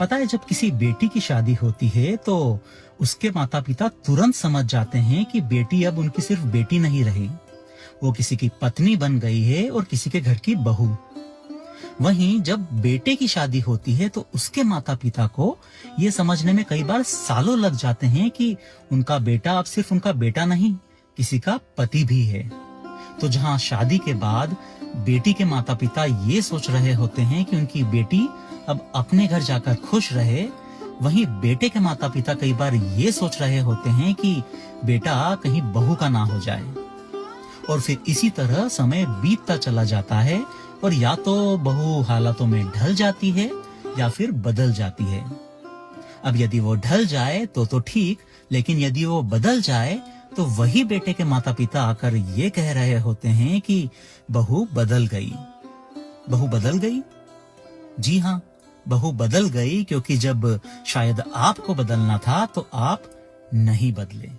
पता है, जब किसी बेटी की शादी होती है तो उसके माता पिता तुरंत समझ जाते हैं कि बेटी अब उनकी सिर्फ बेटी नहीं रही, वो किसी की पत्नी बन गई है और किसी के घर की बहू। वहीं जब बेटे की शादी होती है तो उसके माता पिता को ये समझने में कई बार सालों लग जाते हैं कि उनका बेटा अब सिर्फ उनका बेटा नहीं, किसी का पति भी है। तो जहां शादी के बाद बेटी के माता पिता ये सोच रहे होते हैं कि उनकी बेटी अब अपने घर जाकर खुश रहे, वहीं बेटे के माता पिता कई बार ये सोच रहे होते हैं कि बेटा कहीं बहू का ना हो जाए। और फिर इसी तरह समय बीतता चला जाता है और या तो बहू हालातों में ढल जाती है या फिर बदल जाती है। अब यदि वो ढल जाए तो ठीक, लेकिन यदि वो बदल जाए तो वही बेटे के माता पिता आकर ये कह रहे होते हैं कि बहू बदल गई। बहू बदल गई? जी हाँ, बहू बदल गई, क्योंकि जब शायद आपको बदलना था तो आप नहीं बदले।